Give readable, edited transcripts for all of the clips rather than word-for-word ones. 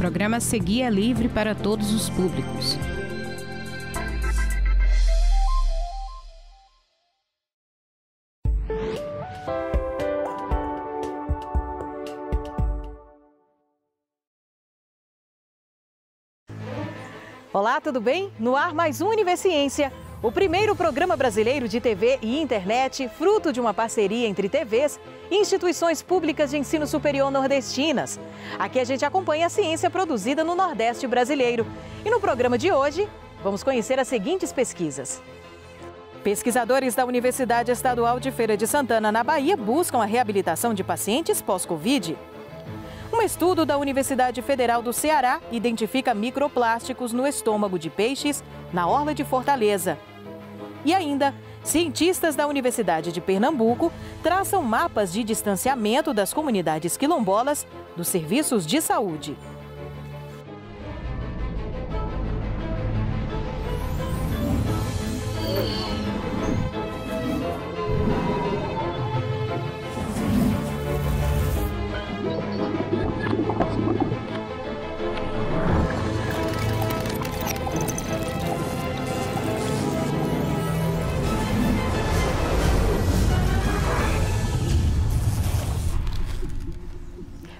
programa a seguir é livre para todos os públicos. Olá, tudo bem? No ar mais um Universiência, o primeiro programa brasileiro de TV e internet, fruto de uma parceria entre TVs e instituições públicas de ensino superior nordestinas. Aqui a gente acompanha a ciência produzida no Nordeste brasileiro. E no programa de hoje, vamos conhecer as seguintes pesquisas. Pesquisadores da Universidade Estadual de Feira de Santana, na Bahia, buscam a reabilitação de pacientes pós-Covid. Um estudo da Universidade Federal do Ceará identifica microplásticos no estômago de peixes na orla de Fortaleza. E ainda, cientistas da Universidade de Pernambuco traçam mapas de distanciamento das comunidades quilombolas dos serviços de saúde.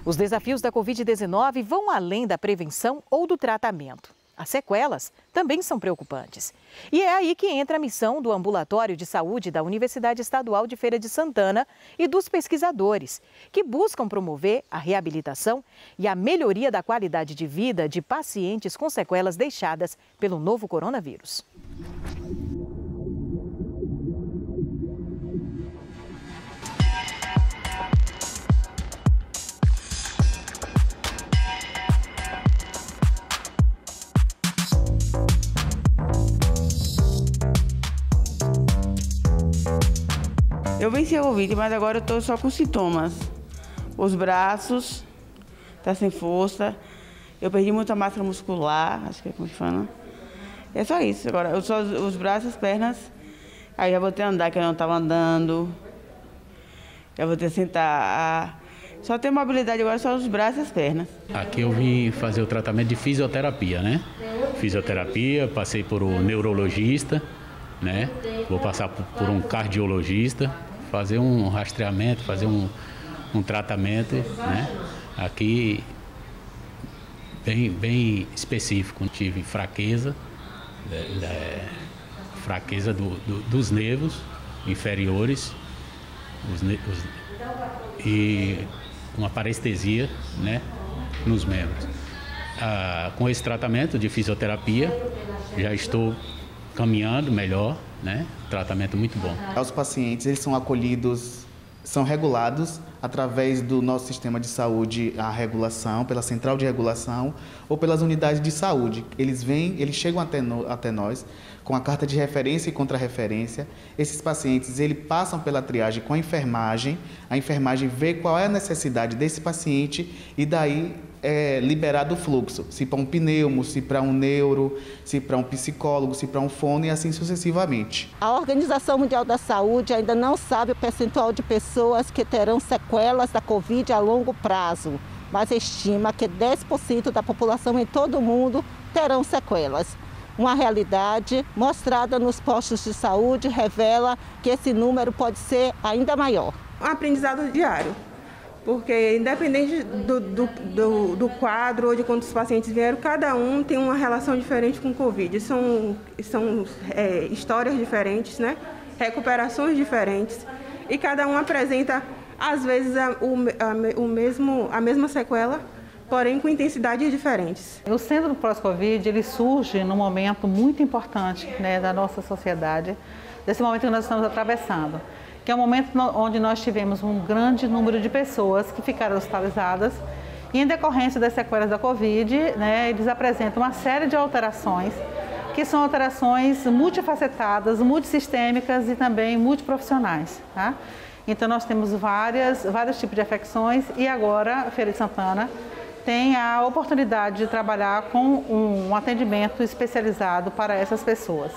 Os desafios da Covid-19 vão além da prevenção ou do tratamento. As sequelas também são preocupantes. E é aí que entra a missão do Ambulatório de Saúde da Universidade Estadual de Feira de Santana e dos pesquisadores, que buscam promover a reabilitação e a melhoria da qualidade de vida de pacientes com sequelas deixadas pelo novo coronavírus. Eu venci a Covid, mas agora eu estou só com sintomas. Os braços, tá sem força. Eu perdi muita massa muscular, acho que é como que fala. É só isso. Agora, eu só os braços, as pernas. Aí já voltei a andar, que eu não estava andando. Já voltei a sentar. Só tenho mobilidade agora, só os braços e as pernas. Aqui eu vim fazer o tratamento de fisioterapia, né? Fisioterapia, passei por um neurologista, né? Vou passar por um cardiologista, fazer um rastreamento, fazer um tratamento, né? Aqui bem específico. Tive fraqueza, fraqueza dos nervos inferiores e uma parestesia, né, nos membros. Com esse tratamento de fisioterapia, já estou caminhando melhor, né? Tratamento muito bom. Os pacientes, eles são acolhidos, são regulados através do nosso sistema de saúde, a regulação, pela central de regulação ou pelas unidades de saúde. Eles chegam até nós com a carta de referência e contra-referência. Esses pacientes, eles passam pela triagem com a enfermagem vê qual é a necessidade desse paciente e daí é liberado o fluxo, se para um pneumo, se para um neuro, se para um psicólogo, se para um fono e assim sucessivamente. A Organização Mundial da Saúde ainda não sabe o percentual de pessoas que terão sequelas da Covid a longo prazo, mas estima que 10% da população em todo o mundo terão sequelas. Uma realidade mostrada nos postos de saúde revela que esse número pode ser ainda maior. Um aprendizado diário. Porque independente do quadro ou de quantos pacientes vieram, cada um tem uma relação diferente com o Covid. São histórias diferentes, né? Recuperações diferentes e cada um apresenta, às vezes, a mesma sequela, porém com intensidades diferentes. O Centro Pós-Covid, ele surge num momento muito importante, né, da nossa sociedade, desse momento que nós estamos atravessando, que é um momento onde nós tivemos um grande número de pessoas que ficaram hospitalizadas e, em decorrência das sequelas da Covid, né, eles apresentam uma série de alterações, que são alterações multifacetadas, multissistêmicas e também multiprofissionais, tá? Então, nós temos vários tipos de afecções e agora a Feira de Santana tem a oportunidade de trabalhar com um atendimento especializado para essas pessoas.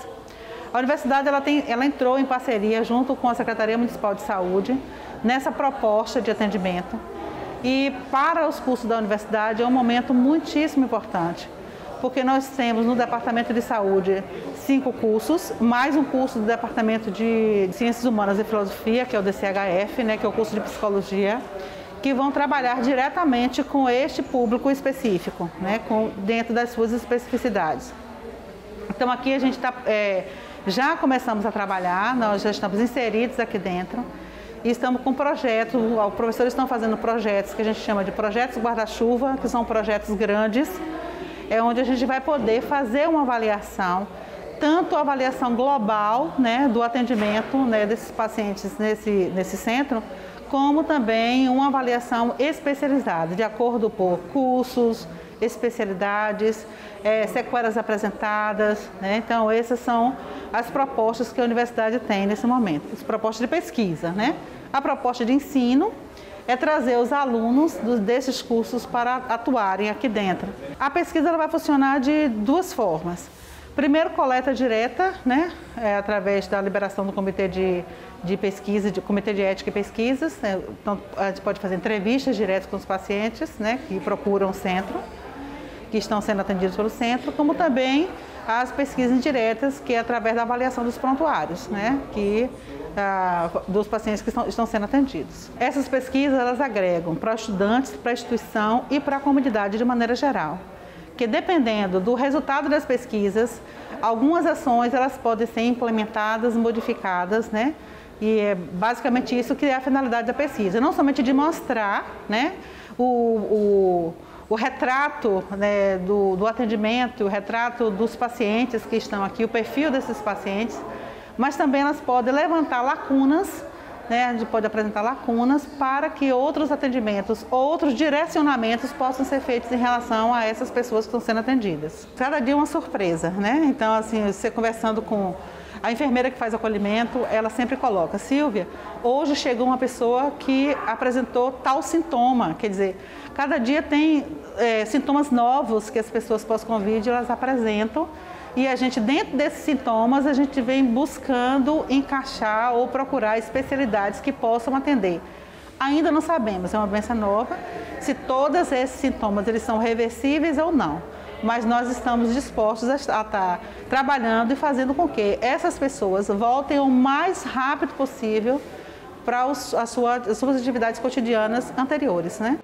A universidade ela entrou em parceria junto com a Secretaria Municipal de Saúde nessa proposta de atendimento E para os cursos da universidade é um momento muitíssimo importante, porque nós temos no Departamento de Saúde 5 cursos, mais um curso do Departamento de Ciências Humanas e Filosofia, que é o DCHF, né, que é o curso de Psicologia, que vão trabalhar diretamente com este público específico, né, dentro das suas especificidades. Então aqui a gente já começamos a trabalhar, nós já estamos inseridos aqui dentro e estamos com projetos, os professores estão fazendo projetos que a gente chama de projetos guarda-chuva, que são projetos grandes, onde a gente vai poder fazer uma avaliação, tanto a avaliação global, né, do atendimento, né, desses pacientes nesse centro, como também uma avaliação especializada, de acordo por cursos, especialidades, sequelas apresentadas, né? Então essas são as propostas que a universidade tem nesse momento, as propostas de pesquisa, né? A proposta de ensino é trazer os alunos desses cursos para atuarem aqui dentro. A pesquisa ela vai funcionar de 2 formas. Primeiro, coleta direta, né? Através da liberação do Comitê de Pesquisa, do Comitê de Ética e Pesquisas. Então, a gente pode fazer entrevistas diretas com os pacientes, né, que procuram o centro, que estão sendo atendidos pelo centro, como também as pesquisas indiretas, que é através da avaliação dos prontuários, né, dos pacientes que estão sendo atendidos. Essas pesquisas elas agregam para estudantes, para a instituição e para a comunidade de maneira geral. Que dependendo do resultado das pesquisas, algumas ações elas podem ser implementadas, modificadas, né? E é basicamente isso que é a finalidade da pesquisa, não somente de mostrar, né, o retrato, né, do atendimento, o retrato dos pacientes que estão aqui, o perfil desses pacientes, mas também elas podem levantar lacunas, né, a gente pode apresentar lacunas para que outros atendimentos, outros direcionamentos possam ser feitos em relação a essas pessoas que estão sendo atendidas. Cada dia é uma surpresa, né? Então, assim, você conversando com a enfermeira que faz o acolhimento, ela sempre coloca: Silvia, hoje chegou uma pessoa que apresentou tal sintoma, quer dizer, cada dia tem sintomas novos que as pessoas pós-Covid elas apresentam. E a gente, dentro desses sintomas, a gente vem buscando encaixar ou procurar especialidades que possam atender. Ainda não sabemos, é uma doença nova, se todos esses sintomas eles são reversíveis ou não. Mas nós estamos dispostos a estar trabalhando e fazendo com que essas pessoas voltem o mais rápido possível para as suas atividades cotidianas anteriores, né?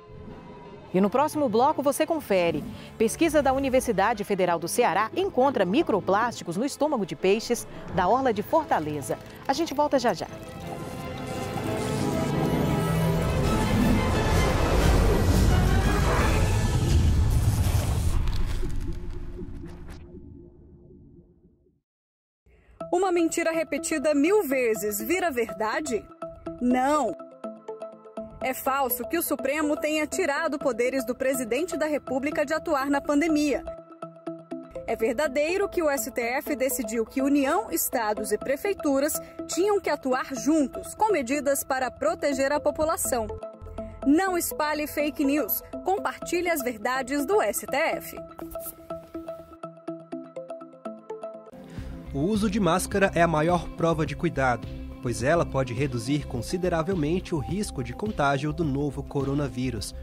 E no próximo bloco você confere. Pesquisa da Universidade Federal do Ceará encontra microplásticos no estômago de peixes da orla de Fortaleza. A gente volta já já. Uma mentira repetida 1000 vezes vira verdade? Não! É falso que o Supremo tenha tirado poderes do presidente da República de atuar na pandemia. É verdadeiro que o STF decidiu que União, estados e prefeituras tinham que atuar juntos, com medidas para proteger a população. Não espalhe fake news, compartilhe as verdades do STF. O uso de máscara é a maior prova de cuidado, pois ela pode reduzir consideravelmente o risco de contágio do novo coronavírus.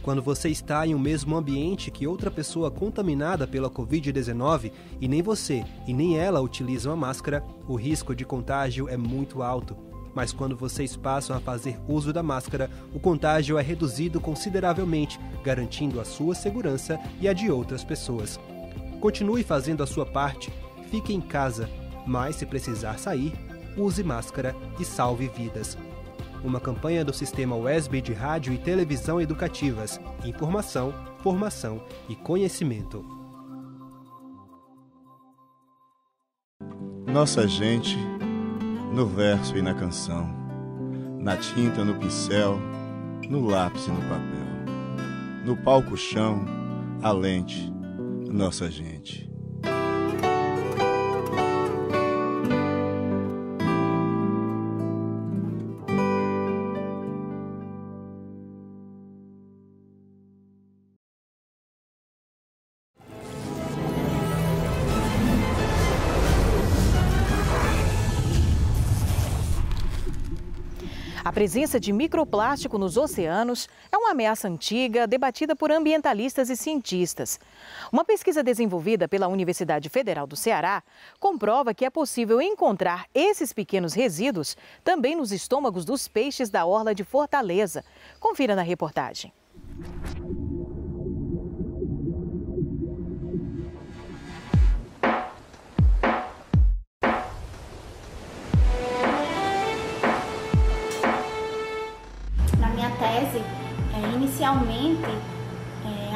Quando você está em um mesmo ambiente que outra pessoa contaminada pela Covid-19 e nem você e nem ela utilizam a máscara, o risco de contágio é muito alto. Mas quando vocês passam a fazer uso da máscara, o contágio é reduzido consideravelmente, garantindo a sua segurança e a de outras pessoas. Continue fazendo a sua parte, fique em casa, mas se precisar sair, use máscara e salve vidas. Uma campanha do Sistema WESB de Rádio e Televisão Educativas. Informação, formação e conhecimento. Nossa gente, no verso e na canção, na tinta, no pincel, no lápis e no papel, no palco-chão, a lente, nossa gente. A presença de microplástico nos oceanos é uma ameaça antiga, debatida por ambientalistas e cientistas. Uma pesquisa desenvolvida pela Universidade Federal do Ceará comprova que é possível encontrar esses pequenos resíduos também nos estômagos dos peixes da orla de Fortaleza. Confira na reportagem. Tese, inicialmente,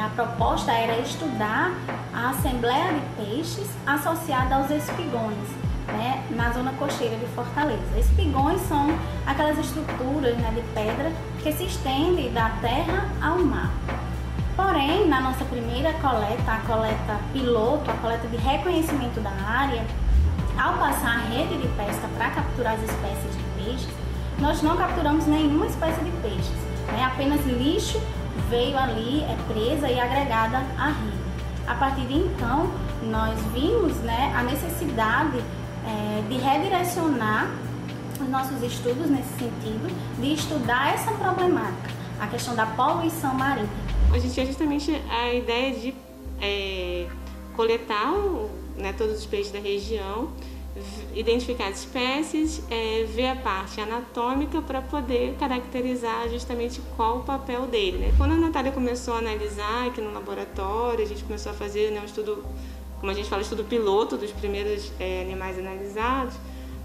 a proposta era estudar a assembleia de peixes associada aos espigões, né, na zona costeira de Fortaleza. Espigões são aquelas estruturas, né, de pedra que se estendem da terra ao mar. Porém, na nossa primeira coleta, a coleta piloto, a coleta de reconhecimento da área, ao passar a rede de pesca para capturar as espécies de peixes, nós não capturamos nenhuma espécie de peixes. Apenas lixo veio ali, presa e agregada à rede. A partir de então, nós vimos, né, a necessidade de redirecionar os nossos estudos nesse sentido, de estudar essa problemática, a questão da poluição marinha. Hoje em dia, justamente a ideia de coletar, né, todos os peixes da região, identificar as espécies, ver a parte anatômica para poder caracterizar justamente qual o papel dele, né? Quando a Natália começou a analisar aqui no laboratório, a gente começou a fazer, né, um estudo, como a gente fala, estudo piloto dos primeiros animais analisados,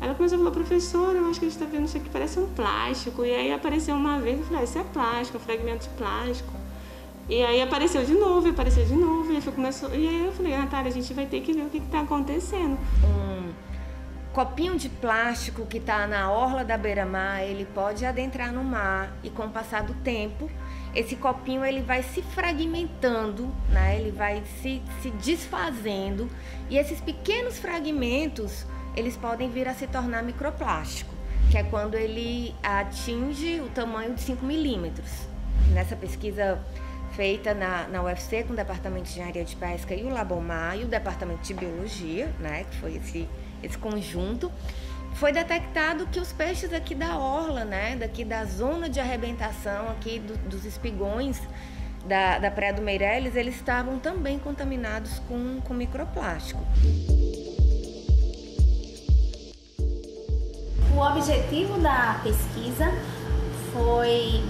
ela começou a falar: professora, eu acho que a gente está vendo isso aqui, parece um plástico. E aí apareceu uma vez, eu falei: isso é plástico, um fragmento de plástico. E aí apareceu de novo, e aí eu falei: Natália, a gente vai ter que ver o que está acontecendo. Copinho de plástico que está na orla da beira-mar, ele pode adentrar no mar e, com o passar do tempo, esse copinho ele vai se fragmentando, né? Ele vai se desfazendo, e esses pequenos fragmentos eles podem vir a se tornar microplástico, que é quando ele atinge o tamanho de 5 milímetros. Nessa pesquisa feita na UFC com o Departamento de Engenharia de Pesca e o Labomar e o Departamento de Biologia, né, que foi esse conjunto, foi detectado que os peixes aqui da orla, né, daqui da zona de arrebentação aqui dos espigões da Praia do Meireles, eles estavam também contaminados com microplástico. O objetivo da pesquisa foi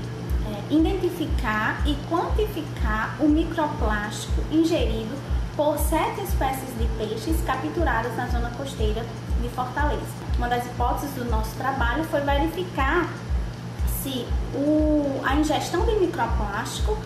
identificar e quantificar o microplástico ingerido por 7 espécies de peixes capturadas na zona costeira de Fortaleza. Uma das hipóteses do nosso trabalho foi verificar se a ingestão de microplástico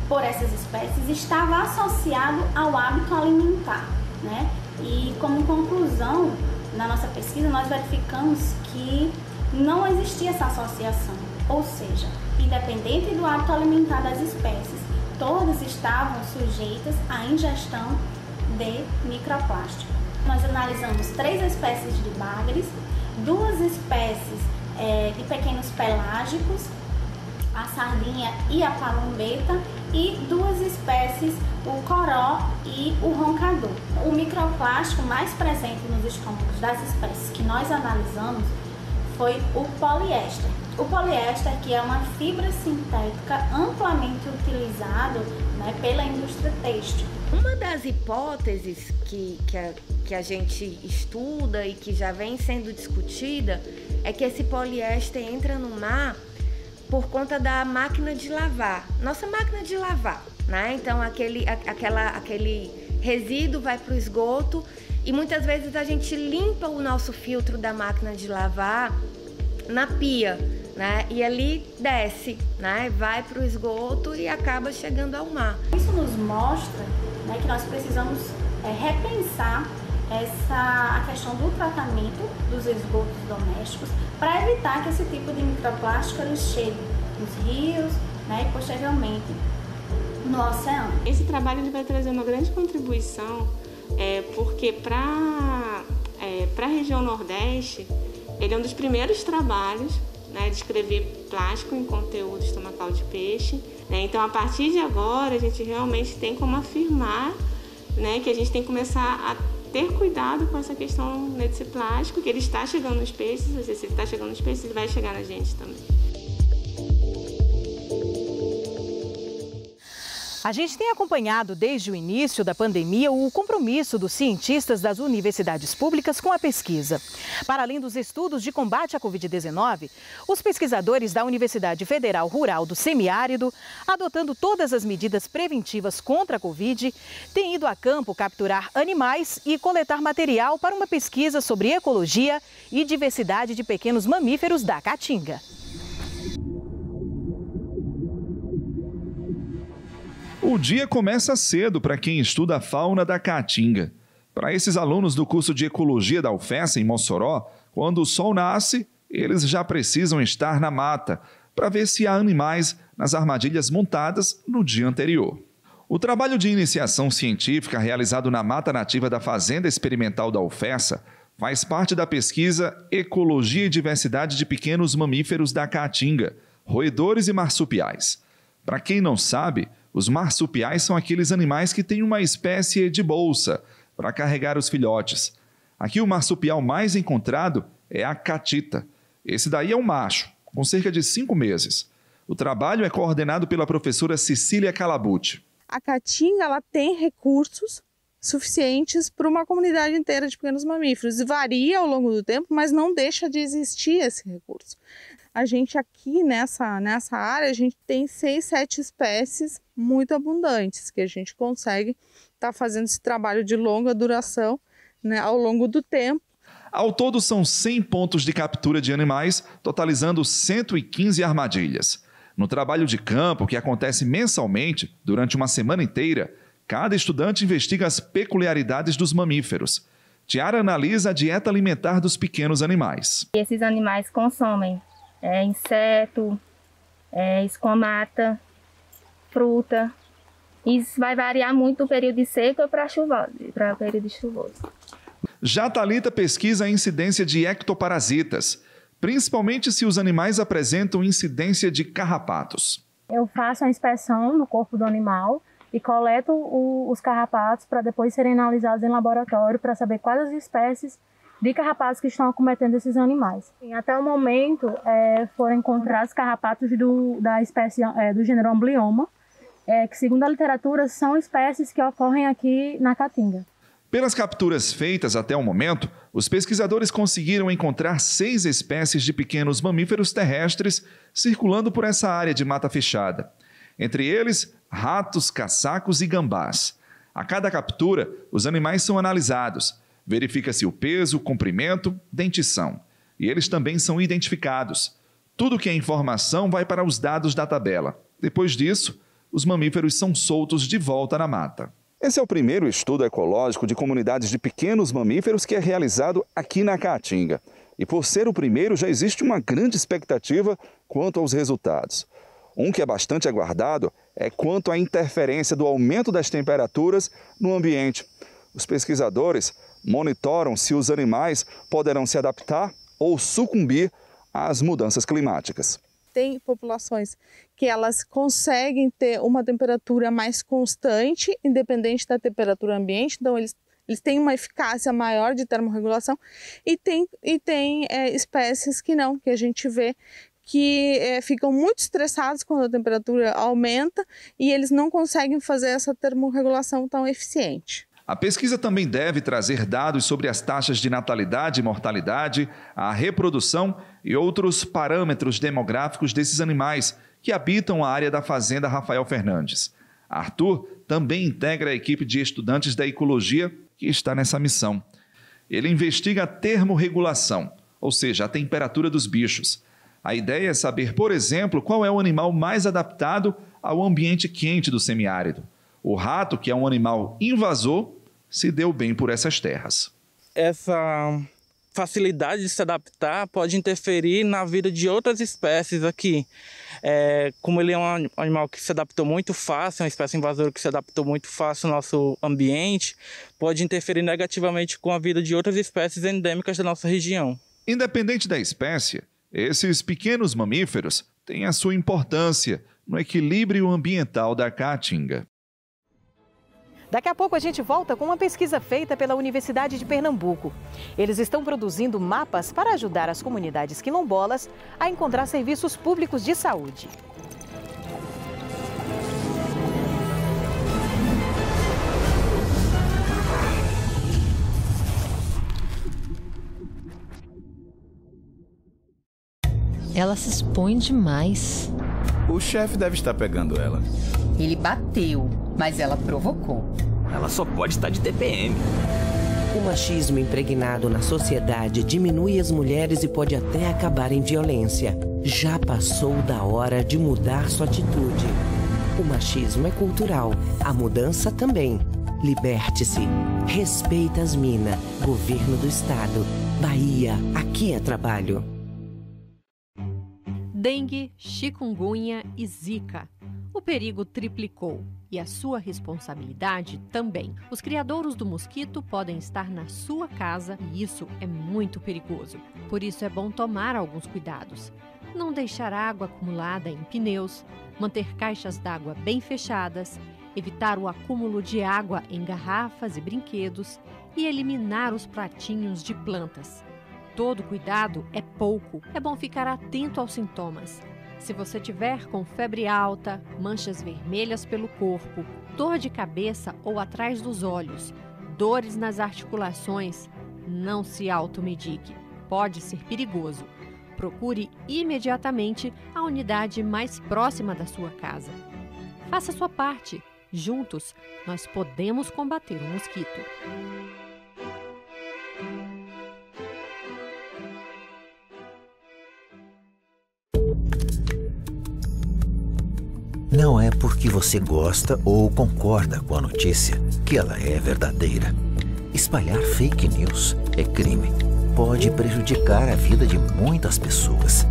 por essas espécies estava associado ao hábito alimentar, né? E como conclusão, na nossa pesquisa, nós verificamos que não existia essa associação, ou seja, independente do hábito alimentar das espécies, todas estavam sujeitas à ingestão de microplástico. Nós analisamos 3 espécies de bagres, 2 espécies de pequenos pelágicos, a sardinha e a palombeta, e 2 espécies, o coró e o roncador. O microplástico mais presente nos estômagos das espécies que nós analisamos foi o poliéster. O poliéster, que é uma fibra sintética amplamente utilizado, né, pela indústria têxtil. Uma das hipóteses que a gente estuda e que já vem sendo discutida é que esse poliéster entra no mar por conta da máquina de lavar. Nossa máquina de lavar, né? Então aquele resíduo vai para o esgoto e muitas vezes a gente limpa o nosso filtro da máquina de lavar na pia, né? E ali desce, né? Vai para o esgoto e acaba chegando ao mar. Isso nos mostra, né, que nós precisamos repensar a questão do tratamento dos esgotos domésticos para evitar que esse tipo de microplástico ele chegue nos rios, né, e posteriormente no oceano. Esse trabalho ele vai trazer uma grande contribuição porque para a região Nordeste ele é um dos primeiros trabalhos, né, de escrever plástico em conteúdo estomacal de peixe, né? Então, a partir de agora, a gente realmente tem como afirmar, né, que a gente tem que começar a ter cuidado com essa questão, né, desse plástico, que ele está chegando nos peixes, se ele está chegando nos peixes, ele vai chegar na gente também. A gente tem acompanhado desde o início da pandemia o compromisso dos cientistas das universidades públicas com a pesquisa. Para além dos estudos de combate à Covid-19, os pesquisadores da Universidade Federal Rural do Semiárido, adotando todas as medidas preventivas contra a Covid, têm ido a campo capturar animais e coletar material para uma pesquisa sobre ecologia e diversidade de pequenos mamíferos da Caatinga. O dia começa cedo para quem estuda a fauna da Caatinga. Para esses alunos do curso de Ecologia da UFES, em Mossoró, quando o sol nasce, eles já precisam estar na mata para ver se há animais nas armadilhas montadas no dia anterior. O trabalho de iniciação científica realizado na Mata Nativa da Fazenda Experimental da UFESA faz parte da pesquisa Ecologia e Diversidade de Pequenos Mamíferos da Caatinga, roedores e marsupiais. Para quem não sabe, os marsupiais são aqueles animais que têm uma espécie de bolsa para carregar os filhotes. Aqui o marsupial mais encontrado é a catita. Esse daí é um macho, com cerca de 5 meses. O trabalho é coordenado pela professora Cecília Calabucci. A Caatinga ela tem recursos suficientes para uma comunidade inteira de pequenos mamíferos. Varia ao longo do tempo, mas não deixa de existir esse recurso. A gente aqui nessa área, a gente tem 6, 7 espécies muito abundantes, que a gente consegue estar fazendo esse trabalho de longa duração, né, ao longo do tempo. Ao todo são 100 pontos de captura de animais, totalizando 115 armadilhas. No trabalho de campo, que acontece mensalmente, durante uma semana inteira, cada estudante investiga as peculiaridades dos mamíferos. Tiara analisa a dieta alimentar dos pequenos animais. Esses animais consomem inseto, escomata, fruta. Isso vai variar muito do período de seca para o período chuvoso. Já Thalita pesquisa a incidência de ectoparasitas, principalmente se os animais apresentam incidência de carrapatos. Eu faço a inspeção no corpo do animal e coleto os carrapatos para depois serem analisados em laboratório para saber quais as espécies de carrapatos que estão acometendo esses animais. Até o momento foram encontrados carrapatos da espécie do gênero Amblyomma, que segundo a literatura são espécies que ocorrem aqui na Caatinga. Pelas capturas feitas até o momento, os pesquisadores conseguiram encontrar 6 espécies de pequenos mamíferos terrestres circulando por essa área de mata fechada. Entre eles, ratos, caçacos e gambás. A cada captura, os animais são analisados. Verifica-se o peso, comprimento, dentição. E eles também são identificados. Tudo que é informação vai para os dados da tabela. Depois disso, os mamíferos são soltos de volta na mata. Esse é o primeiro estudo ecológico de comunidades de pequenos mamíferos que é realizado aqui na Caatinga. E por ser o primeiro, já existe uma grande expectativa quanto aos resultados. Um que é bastante aguardado é quanto à interferência do aumento das temperaturas no ambiente. Os pesquisadores monitoram se os animais poderão se adaptar ou sucumbir às mudanças climáticas. Tem populações que elas conseguem ter uma temperatura mais constante, independente da temperatura ambiente, então eles têm uma eficácia maior de termorregulação, e tem espécies que não, que a gente vê que ficam muito estressados quando a temperatura aumenta e eles não conseguem fazer essa termorregulação tão eficiente. A pesquisa também deve trazer dados sobre as taxas de natalidade e mortalidade, a reprodução e outros parâmetros demográficos desses animais que habitam a área da Fazenda Rafael Fernandes. Arthur também integra a equipe de estudantes da ecologia que está nessa missão. Ele investiga a termorregulação, ou seja, a temperatura dos bichos. A ideia é saber, por exemplo, qual é o animal mais adaptado ao ambiente quente do semiárido. O rato, que é um animal invasor, se deu bem por essas terras. Essa facilidade de se adaptar pode interferir na vida de outras espécies aqui. Como ele é um animal que se adaptou muito fácil, uma espécie invasora que se adaptou muito fácil ao nosso ambiente, pode interferir negativamente com a vida de outras espécies endêmicas da nossa região. Independente da espécie, esses pequenos mamíferos têm a sua importância no equilíbrio ambiental da Caatinga. Daqui a pouco a gente volta com uma pesquisa feita pela Universidade de Pernambuco. Eles estão produzindo mapas para ajudar as comunidades quilombolas a encontrar serviços públicos de saúde. Ela se expõe demais. O chefe deve estar pegando ela. Ele bateu, mas ela provocou. Ela só pode estar de TPM. O machismo impregnado na sociedade diminui as mulheres e pode até acabar em violência. Já passou da hora de mudar sua atitude. O machismo é cultural, a mudança também. Liberte-se. Respeita as minas. Governo do Estado. Bahia, aqui é trabalho. Dengue, chikungunya e zika. O perigo triplicou e a sua responsabilidade também. Os criadouros do mosquito podem estar na sua casa e isso é muito perigoso. Por isso é bom tomar alguns cuidados. Não deixar água acumulada em pneus, manter caixas d'água bem fechadas, evitar o acúmulo de água em garrafas e brinquedos e eliminar os pratinhos de plantas. Todo cuidado é pouco. É bom ficar atento aos sintomas. Se você tiver com febre alta, manchas vermelhas pelo corpo, dor de cabeça ou atrás dos olhos, dores nas articulações, não se automedique. Pode ser perigoso. Procure imediatamente a unidade mais próxima da sua casa. Faça sua parte. Juntos, nós podemos combater o mosquito. Não é porque você gosta ou concorda com a notícia que ela é verdadeira. Espalhar fake news é crime. Pode prejudicar a vida de muitas pessoas.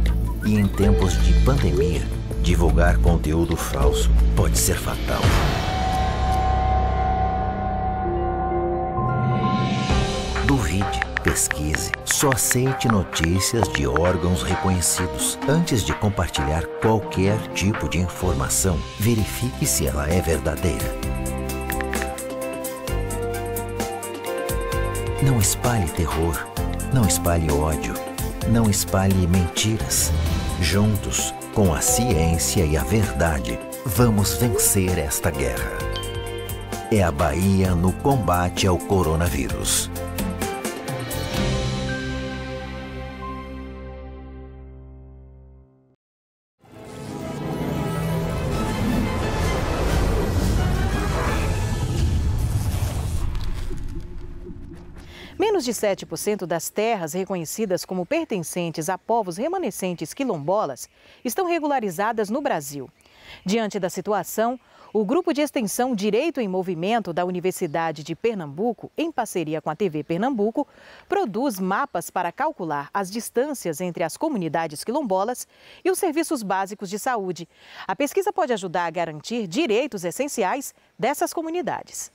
E em tempos de pandemia, divulgar conteúdo falso pode ser fatal. Duvide, pesquise, só aceite notícias de órgãos reconhecidos. Antes de compartilhar qualquer tipo de informação, verifique se ela é verdadeira. Não espalhe terror, não espalhe ódio, não espalhe mentiras. Juntos, com a ciência e a verdade, vamos vencer esta guerra. É a Bahia no combate ao coronavírus. Menos de 7% das terras reconhecidas como pertencentes a povos remanescentes quilombolas estão regularizadas no Brasil. Diante da situação, o Grupo de Extensão Direito em Movimento da Universidade de Pernambuco, em parceria com a TV Pernambuco, produz mapas para calcular as distâncias entre as comunidades quilombolas e os serviços básicos de saúde. A pesquisa pode ajudar a garantir direitos essenciais dessas comunidades.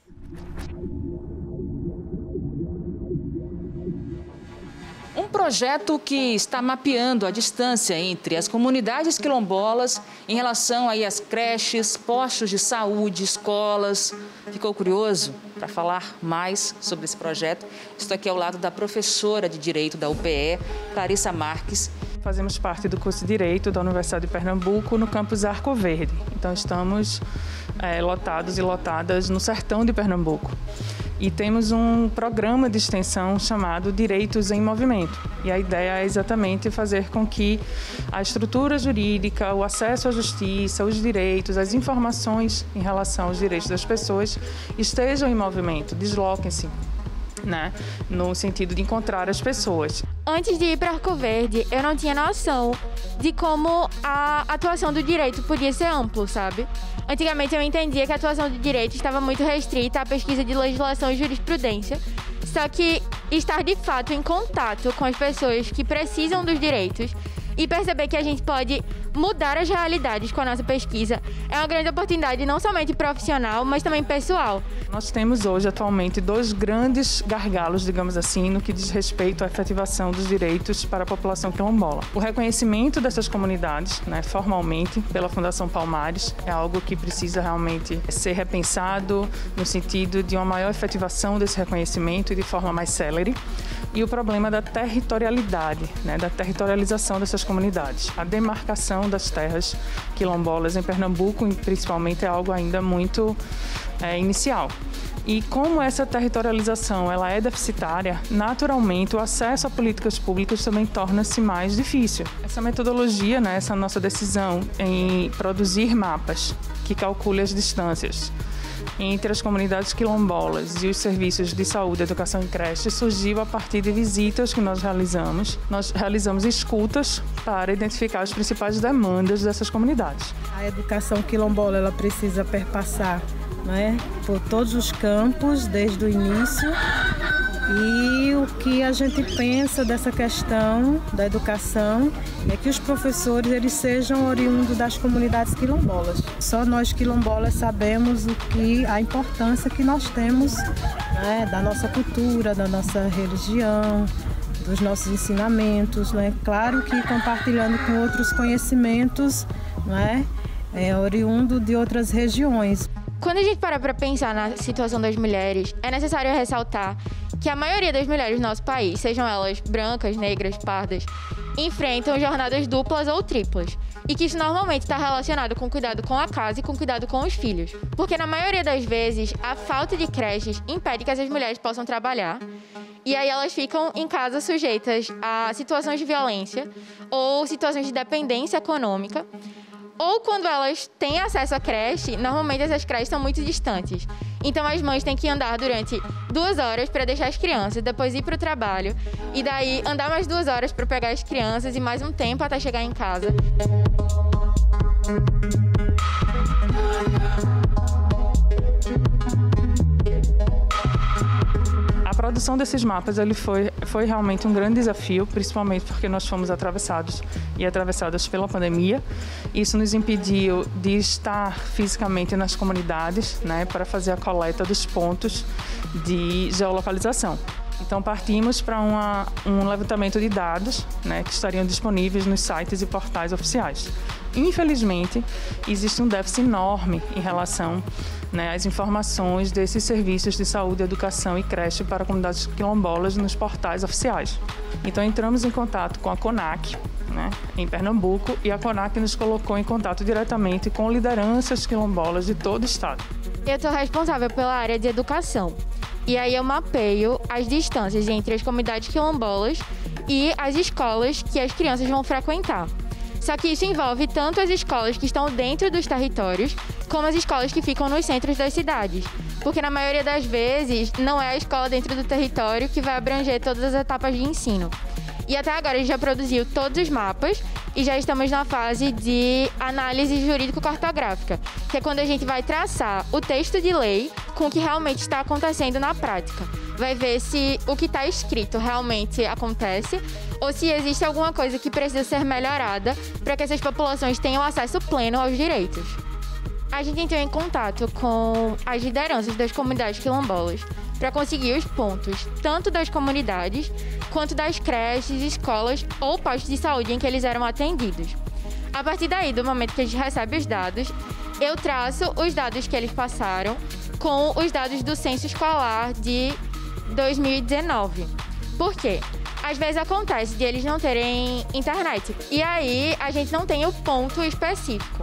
Um projeto que está mapeando a distância entre as comunidades quilombolas em relação aí às creches, postos de saúde, escolas. Ficou curioso para falar mais sobre esse projeto? Estou aqui ao lado da professora de Direito da UPE, Clarissa Marques. Fazemos parte do curso de Direito da Universidade de Pernambuco no campus Arco Verde. Então estamos lotados e lotadas no sertão de Pernambuco. E temos um programa de extensão chamado Direitos em Movimento. E a ideia é exatamente fazer com que a estrutura jurídica, o acesso à justiça, os direitos, as informações em relação aos direitos das pessoas estejam em movimento, desloquem-se, né, no sentido de encontrar as pessoas. Antes de ir para Arco Verde, eu não tinha noção de como a atuação do direito podia ser amplo, sabe? Antigamente eu entendia que a atuação do direito estava muito restrita à pesquisa de legislação e jurisprudência, só que estar de fato em contato com as pessoas que precisam dos direitos e perceber que a gente pode mudar as realidades com a nossa pesquisa é uma grande oportunidade, não somente profissional, mas também pessoal. Nós temos hoje, atualmente, 2 grandes gargalos, digamos assim, no que diz respeito à efetivação dos direitos para a população quilombola. O reconhecimento dessas comunidades, né, formalmente, pela Fundação Palmares, é algo que precisa realmente ser repensado no sentido de uma maior efetivação desse reconhecimento e de forma mais célere. E o problema da territorialidade, né, da territorialização dessas comunidades. A demarcação das terras quilombolas em Pernambuco, principalmente, é algo ainda muito inicial. E como essa territorialização ela é deficitária, naturalmente o acesso a políticas públicas também torna-se mais difícil. Essa metodologia, né, essa nossa decisão em produzir mapas que calculem as distâncias entre as comunidades quilombolas e os serviços de saúde, educação e creche surgiu a partir de visitas que nós realizamos. Nós realizamos escutas para identificar as principais demandas dessas comunidades. A educação quilombola ela precisa perpassar, né, por todos os campos desde o início. E o que a gente pensa dessa questão da educação é que os professores eles sejam oriundos das comunidades quilombolas. Só nós quilombolas sabemos a importância que nós temos, né, da nossa cultura, da nossa religião, dos nossos ensinamentos, né? Claro que compartilhando com outros conhecimentos, né, oriundo de outras regiões. Quando a gente para pensar na situação das mulheres, é necessário ressaltar que a maioria das mulheres do nosso país, sejam elas brancas, negras, pardas, enfrentam jornadas duplas ou triplas. E que isso normalmente está relacionado com cuidado com a casa e com cuidado com os filhos. Porque na maioria das vezes, a falta de creches impede que essas mulheres possam trabalhar. E aí elas ficam em casa sujeitas a situações de violência ou situações de dependência econômica. Ou quando elas têm acesso à creche, normalmente essas creches são muito distantes. Então as mães têm que andar durante 2 horas para deixar as crianças, depois ir para o trabalho. E daí andar mais 2 horas para pegar as crianças e mais um tempo até chegar em casa. A produção desses mapas ele foi realmente um grande desafio, principalmente porque nós fomos atravessados e atravessadas pela pandemia. Isso nos impediu de estar fisicamente nas comunidades, né, para fazer a coleta dos pontos de geolocalização. Então partimos para um levantamento de dados, né, que estariam disponíveis nos sites e portais oficiais. Infelizmente, existe um déficit enorme em relação, né, às informações desses serviços de saúde, educação e creche para comunidades quilombolas nos portais oficiais. Então entramos em contato com a CONAC, né, em Pernambuco, e a CONAC nos colocou em contato diretamente com lideranças quilombolas de todo o estado. Eu estou responsável pela área de educação. E aí eu mapeio as distâncias entre as comunidades quilombolas e as escolas que as crianças vão frequentar. Só que isso envolve tanto as escolas que estão dentro dos territórios, como as escolas que ficam nos centros das cidades. Porque na maioria das vezes, não é a escola dentro do território que vai abranger todas as etapas de ensino. E até agora a gente já produziu todos os mapas e já estamos na fase de análise jurídico-cartográfica, que é quando a gente vai traçar o texto de lei com o que realmente está acontecendo na prática. Vai ver se o que está escrito realmente acontece ou se existe alguma coisa que precisa ser melhorada para que essas populações tenham acesso pleno aos direitos. A gente entrou em contato com as lideranças das comunidades quilombolas para conseguir os pontos, tanto das comunidades, quanto das creches, escolas ou postos de saúde em que eles eram atendidos. A partir daí, do momento que a gente recebe os dados, eu traço os dados que eles passaram com os dados do censo escolar de 2019. Por quê? Às vezes acontece de eles não terem internet e aí a gente não tem o ponto específico.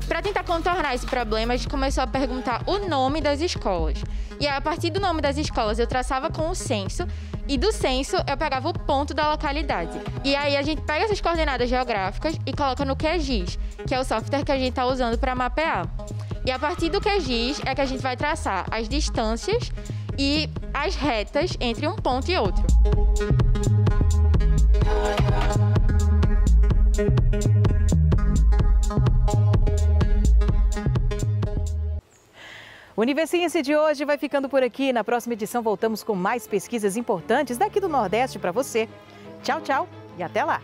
Para tentar contornar esse problema, a gente começou a perguntar o nome das escolas. E aí, a partir do nome das escolas, eu traçava com o censo e do censo eu pegava o ponto da localidade. E aí a gente pega essas coordenadas geográficas e coloca no QGIS, que é o software que a gente está usando para mapear. E a partir do QGIS é que a gente vai traçar as distâncias e as retas entre um ponto e outro. O Universiência de hoje vai ficando por aqui. Na próxima edição voltamos com mais pesquisas importantes daqui do Nordeste para você. Tchau, tchau e até lá!